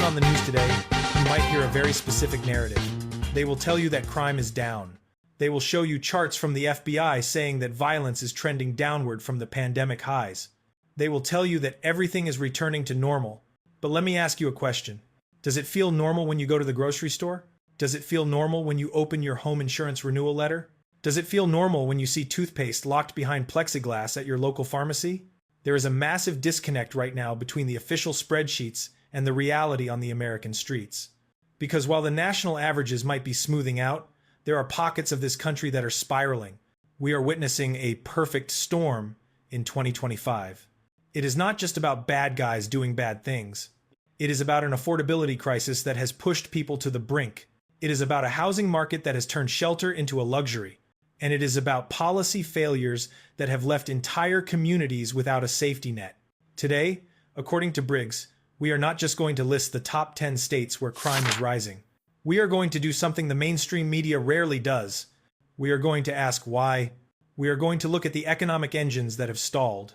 on the news today, you might hear a very specific narrative. They will tell you that crime is down. They will show you charts from the FBI saying that violence is trending downward from the pandemic highs. They will tell you that everything is returning to normal. But let me ask you a question. Does it feel normal when you go to the grocery store? Does it feel normal when you open your home insurance renewal letter? Does it feel normal when you see toothpaste locked behind plexiglass at your local pharmacy? There is a massive disconnect right now between the official spreadsheets and the reality on the American streets. Because while the national averages might be smoothing out, there are pockets of this country that are spiraling. We are witnessing a perfect storm in 2025. It is not just about bad guys doing bad things. It is about an affordability crisis that has pushed people to the brink. It is about a housing market that has turned shelter into a luxury. And it is about policy failures that have left entire communities without a safety net. Today, according to Briggs, we are not just going to list the top 10 states where crime is rising. We are going to do something the mainstream media rarely does. We are going to ask why. We are going to look at the economic engines that have stalled.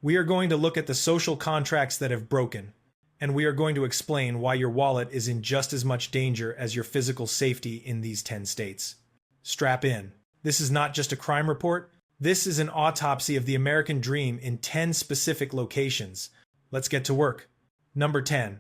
We are going to look at the social contracts that have broken. And we are going to explain why your wallet is in just as much danger as your physical safety in these 10 states. Strap in. This is not just a crime report. This is an autopsy of the American dream in 10 specific locations. Let's get to work. Number 10.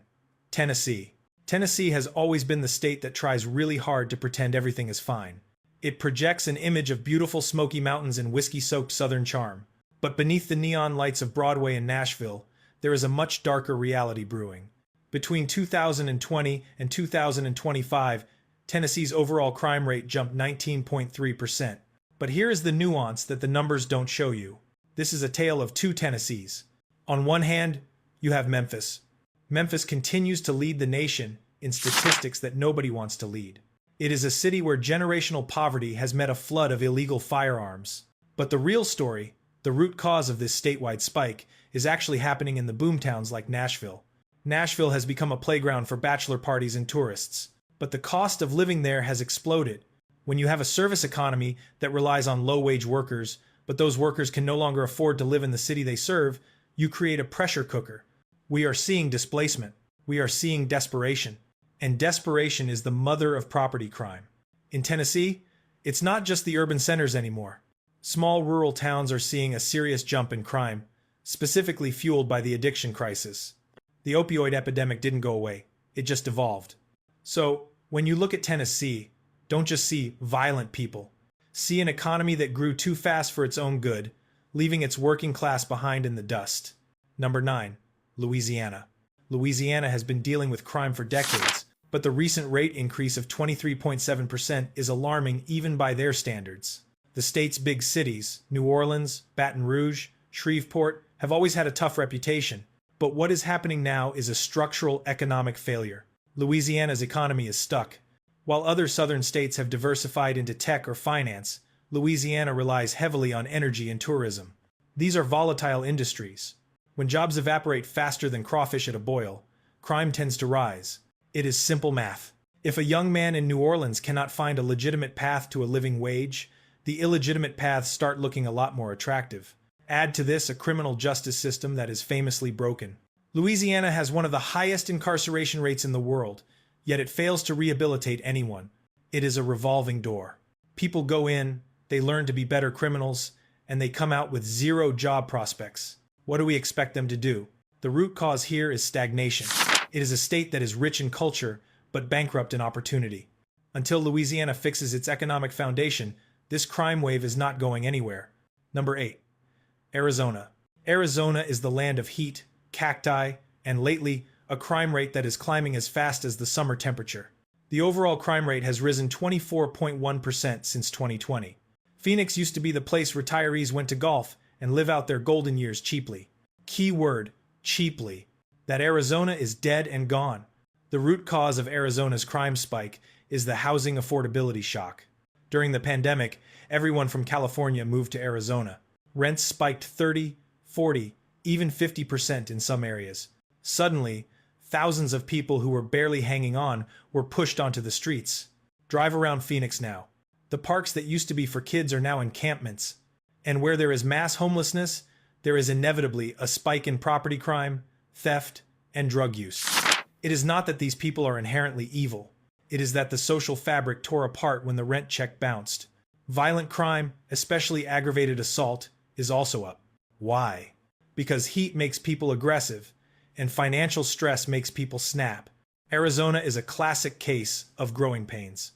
Tennessee. Tennessee has always been the state that tries really hard to pretend everything is fine. It projects an image of beautiful Smoky Mountains and whiskey-soaked Southern charm. But beneath the neon lights of Broadway and Nashville, there is a much darker reality brewing. Between 2020 and 2025, Tennessee's overall crime rate jumped 19.3%. But here is the nuance that the numbers don't show you. This is a tale of two Tennessees. On one hand, you have Memphis. Memphis continues to lead the nation in statistics that nobody wants to lead. It is a city where generational poverty has met a flood of illegal firearms. But the real story, the root cause of this statewide spike, is actually happening in the boomtowns like Nashville. Nashville has become a playground for bachelor parties and tourists. But the cost of living there has exploded. When you have a service economy that relies on low-wage workers, but those workers can no longer afford to live in the city they serve, you create a pressure cooker. We are seeing displacement. We are seeing desperation. And desperation is the mother of property crime. In Tennessee, it's not just the urban centers anymore. Small rural towns are seeing a serious jump in crime, specifically fueled by the addiction crisis. The opioid epidemic didn't go away. It just evolved. So, when you look at Tennessee, don't just see violent people. See an economy that grew too fast for its own good, leaving its working class behind in the dust. Number 9. Louisiana. Louisiana has been dealing with crime for decades, but the recent rate increase of 23.7% is alarming even by their standards. The state's big cities, New Orleans, Baton Rouge, Shreveport, have always had a tough reputation. But what is happening now is a structural economic failure. Louisiana's economy is stuck. While other southern states have diversified into tech or finance, Louisiana relies heavily on energy and tourism. These are volatile industries. When jobs evaporate faster than crawfish at a boil, crime tends to rise. It is simple math. If a young man in New Orleans cannot find a legitimate path to a living wage, the illegitimate paths start looking a lot more attractive. Add to this a criminal justice system that is famously broken. Louisiana has one of the highest incarceration rates in the world, yet it fails to rehabilitate anyone. It is a revolving door. People go in, they learn to be better criminals, and they come out with zero job prospects. What do we expect them to do? The root cause here is stagnation. It is a state that is rich in culture, but bankrupt in opportunity. Until Louisiana fixes its economic foundation, this crime wave is not going anywhere. Number 8. Arizona. Arizona is the land of heat, cacti, and lately, a crime rate that is climbing as fast as the summer temperature. The overall crime rate has risen 24.1% since 2020. Phoenix used to be the place retirees went to golf and live out their golden years cheaply. Key word, cheaply. That Arizona is dead and gone. The root cause of Arizona's crime spike is the housing affordability shock. During the pandemic, everyone from California moved to Arizona. Rents spiked 30, 40, even 50% in some areas. Suddenly, thousands of people who were barely hanging on were pushed onto the streets. Drive around Phoenix now. The parks that used to be for kids are now encampments. And where there is mass homelessness, there is inevitably a spike in property crime, theft, and drug use. It is not that these people are inherently evil. It is that the social fabric tore apart when the rent check bounced. Violent crime, especially aggravated assault, is also up. Why? Because heat makes people aggressive, and financial stress makes people snap. Arizona is a classic case of growing pains.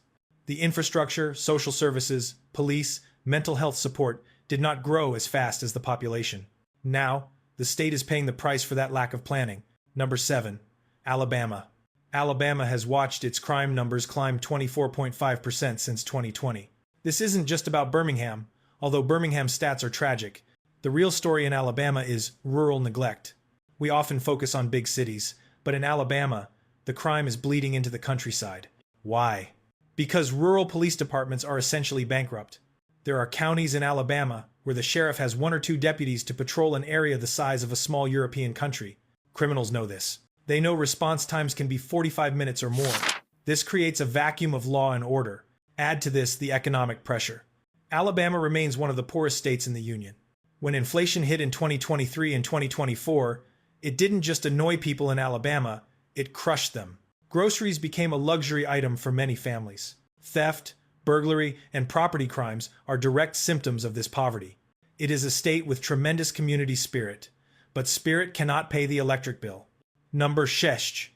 The infrastructure, social services, police, mental health support did not grow as fast as the population. Now, the state is paying the price for that lack of planning. Number 7. Alabama. Alabama has watched its crime numbers climb 24.5% since 2020. This isn't just about Birmingham, although Birmingham's stats are tragic. The real story in Alabama is rural neglect. We often focus on big cities, but in Alabama, the crime is bleeding into the countryside. Why? Because rural police departments are essentially bankrupt. There are counties in Alabama where the sheriff has 1 or 2 deputies to patrol an area the size of a small European country. Criminals know this. They know response times can be 45 minutes or more. This creates a vacuum of law and order. Add to this the economic pressure. Alabama remains one of the poorest states in the Union. When inflation hit in 2023 and 2024, it didn't just annoy people in Alabama, it crushed them. Groceries became a luxury item for many families. Theft, burglary, and property crimes are direct symptoms of this poverty. It is a state with tremendous community spirit, but spirit cannot pay the electric bill. Number 6.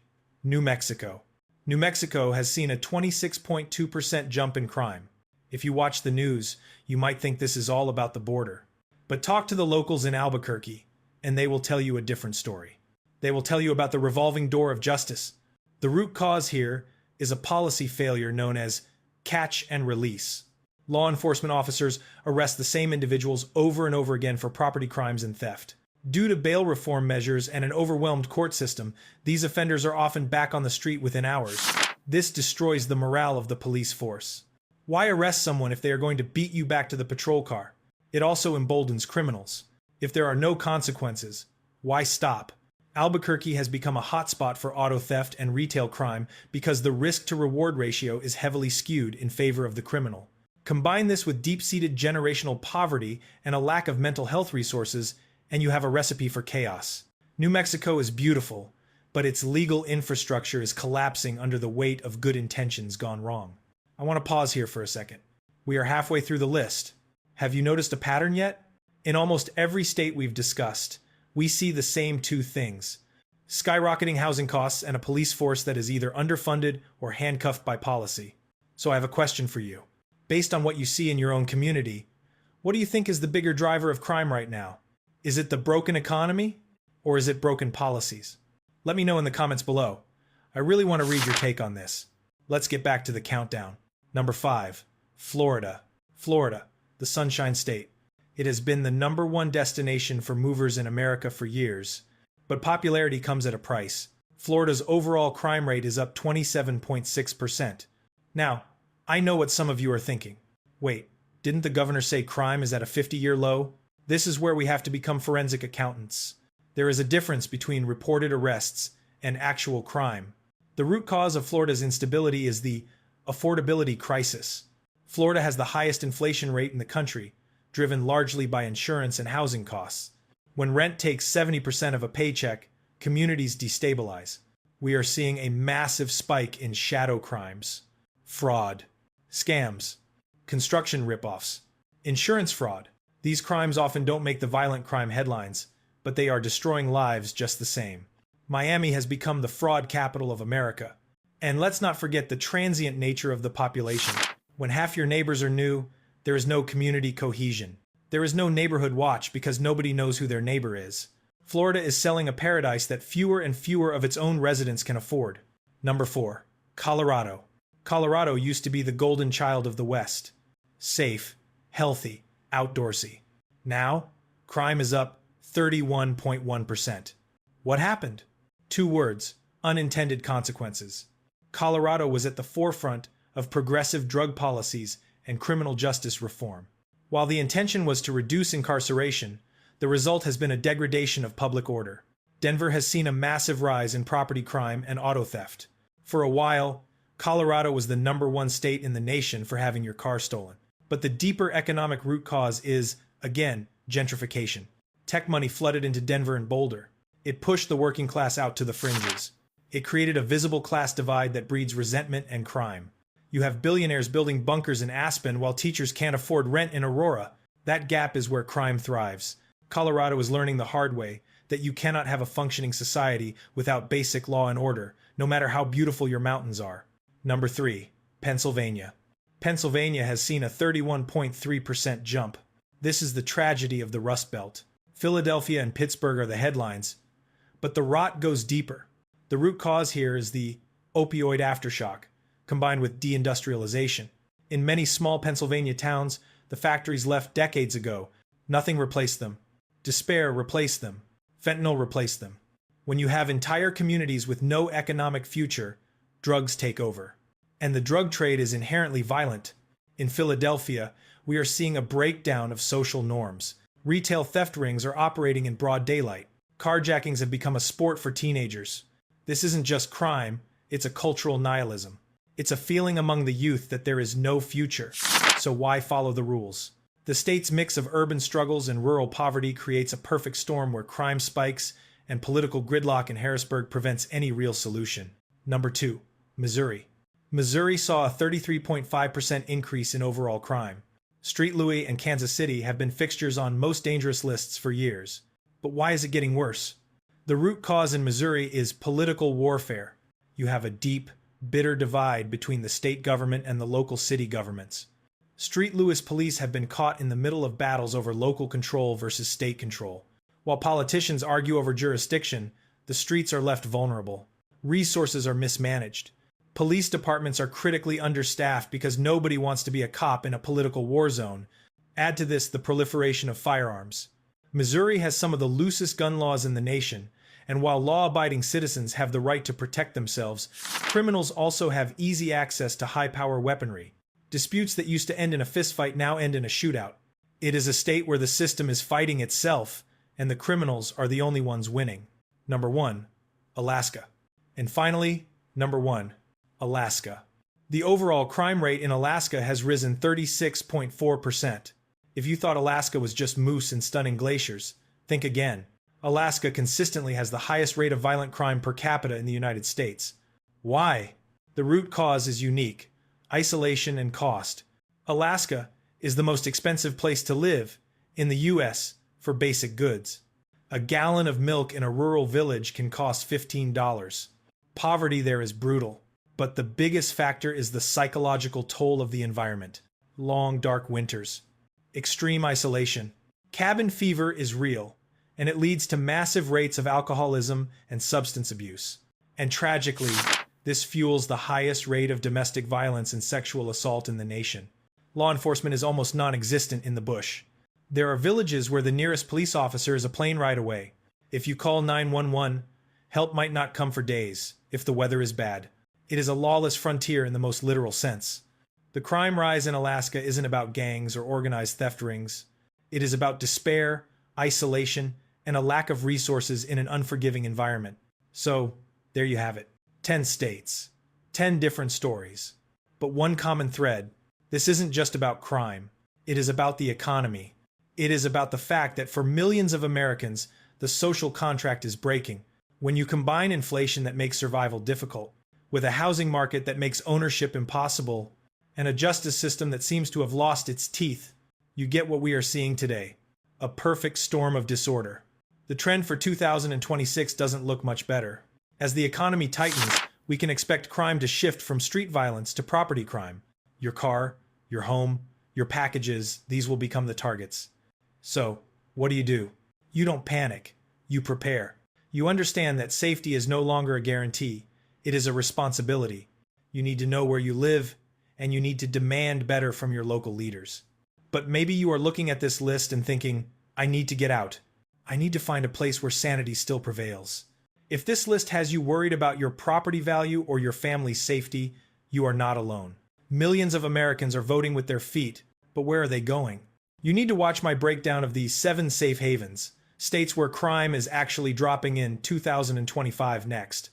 New Mexico. New Mexico has seen a 26.2% jump in crime. If you watch the news, you might think this is all about the border. But talk to the locals in Albuquerque, and they will tell you a different story. They will tell you about the revolving door of justice. The root cause here is a policy failure known as catch and release. Law enforcement officers arrest the same individuals over and over again for property crimes and theft. Due to bail reform measures and an overwhelmed court system, these offenders are often back on the street within hours. This destroys the morale of the police force. Why arrest someone if they are going to beat you back to the patrol car? It also emboldens criminals. If there are no consequences, why stop? Albuquerque has become a hotspot for auto theft and retail crime because the risk-to-reward ratio is heavily skewed in favor of the criminal. Combine this with deep-seated generational poverty and a lack of mental health resources, and you have a recipe for chaos. New Mexico is beautiful, but its legal infrastructure is collapsing under the weight of good intentions gone wrong. I want to pause here for a second. We are halfway through the list. Have you noticed a pattern yet? In almost every state we've discussed, we see the same 2 things: skyrocketing housing costs and a police force that is either underfunded or handcuffed by policy. So I have a question for you. Based on what you see in your own community, what do you think is the bigger driver of crime right now? Is it the broken economy, or is it broken policies? Let me know in the comments below. I really want to read your take on this. Let's get back to the countdown. Number 5. Florida. Florida, the Sunshine State. It has been the #1 destination for movers in America for years, but popularity comes at a price. Florida's overall crime rate is up 27.6%. Now, I know what some of you are thinking. Wait, didn't the governor say crime is at a 50-year low? This is where we have to become forensic accountants. There is a difference between reported arrests and actual crime. The root cause of Florida's instability is the affordability crisis. Florida has the highest inflation rate in the country, driven largely by insurance and housing costs. When rent takes 70% of a paycheck, communities destabilize. We are seeing a massive spike in shadow crimes, fraud, scams, construction ripoffs, insurance fraud. These crimes often don't make the violent crime headlines, but they are destroying lives just the same. Miami has become the fraud capital of America. And let's not forget the transient nature of the population. When half your neighbors are new, there is no community cohesion. There is no neighborhood watch because nobody knows who their neighbor is. Florida is selling a paradise that fewer and fewer of its own residents can afford. Number 4. Colorado. Colorado used to be the golden child of the West. Safe, healthy, outdoorsy. Now, crime is up 31.1%. What happened? 2 words: unintended consequences. Colorado was at the forefront of progressive drug policies and criminal justice reform. While the intention was to reduce incarceration, the result has been a degradation of public order. Denver has seen a massive rise in property crime and auto theft. For a while, Colorado was the #1 state in the nation for having your car stolen. But the deeper economic root cause is, again, gentrification. Tech money flooded into Denver and Boulder. It pushed the working class out to the fringes. It created a visible class divide that breeds resentment and crime. You have billionaires building bunkers in Aspen while teachers can't afford rent in Aurora. That gap is where crime thrives. Colorado is learning the hard way that you cannot have a functioning society without basic law and order, no matter how beautiful your mountains are. Number 3. Pennsylvania. Pennsylvania has seen a 31.3% jump. This is the tragedy of the Rust Belt. Philadelphia and Pittsburgh are the headlines, but the rot goes deeper. The root cause here is the opioid aftershock, combined with deindustrialization. In many small Pennsylvania towns, the factories left decades ago. Nothing replaced them. Despair replaced them. Fentanyl replaced them. When you have entire communities with no economic future, drugs take over. And the drug trade is inherently violent. In Philadelphia, we are seeing a breakdown of social norms. Retail theft rings are operating in broad daylight. Carjackings have become a sport for teenagers. This isn't just crime, it's a cultural nihilism. It's a feeling among the youth that there is no future. So why follow the rules? The state's mix of urban struggles and rural poverty creates a perfect storm where crime spikes and political gridlock in Harrisburg prevents any real solution. Number 2. Missouri. Missouri saw a 33.5% increase in overall crime. Street Louis and Kansas City have been fixtures on most dangerous lists for years. But why is it getting worse? The root cause in Missouri is political warfare. You have a deep, bitter divide between the state government and the local city governments. Street Louis police have been caught in the middle of battles over local control versus state control. While politicians argue over jurisdiction, the streets are left vulnerable. Resources are mismanaged. Police departments are critically understaffed because nobody wants to be a cop in a political war zone. Add to this the proliferation of firearms. Missouri has some of the loosest gun laws in the nation, and while law-abiding citizens have the right to protect themselves, criminals also have easy access to high-power weaponry. Disputes that used to end in a fistfight now end in a shootout. It is a state where the system is fighting itself, and the criminals are the only ones winning. Number 1. Alaska. And finally, number 1. Alaska. The overall crime rate in Alaska has risen 36.4%. If you thought Alaska was just moose and stunning glaciers, think again. Alaska consistently has the highest rate of violent crime per capita in the United States. Why? The root cause is unique: isolation and cost. Alaska is the most expensive place to live in the U.S. for basic goods. A gallon of milk in a rural village can cost $15. Poverty there is brutal. But the biggest factor is the psychological toll of the environment. Long, dark winters. Extreme isolation. Cabin fever is real, and it leads to massive rates of alcoholism and substance abuse. And tragically, this fuels the highest rate of domestic violence and sexual assault in the nation. Law enforcement is almost non-existent in the bush. There are villages where the nearest police officer is a plane ride away. If you call 911, help might not come for days if the weather is bad. It is a lawless frontier in the most literal sense. The crime rise in Alaska isn't about gangs or organized theft rings. It is about despair, isolation, and a lack of resources in an unforgiving environment. So, there you have it. 10 states. 10 different stories. But one common thread: this isn't just about crime. It is about the economy. It is about the fact that for millions of Americans, the social contract is breaking. When you combine inflation that makes survival difficult, with a housing market that makes ownership impossible, and a justice system that seems to have lost its teeth, you get what we are seeing today: a perfect storm of disorder. The trend for 2026 doesn't look much better. As the economy tightens, we can expect crime to shift from street violence to property crime. Your car, your home, your packages, these will become the targets. So, what do? You don't panic. You prepare. You understand that safety is no longer a guarantee. It is a responsibility. You need to know where you live, and you need to demand better from your local leaders. But maybe you are looking at this list and thinking, I need to get out. I need to find a place where sanity still prevails. If this list has you worried about your property value or your family's safety, you are not alone. Millions of Americans are voting with their feet, but where are they going? You need to watch my breakdown of these 7 safe havens, states where crime is actually dropping in 2025 next.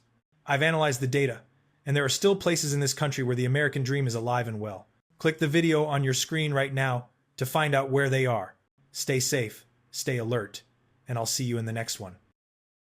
I've analyzed the data, and there are still places in this country where the American dream is alive and well. Click the video on your screen right now to find out where they are. Stay safe, stay alert, and I'll see you in the next one.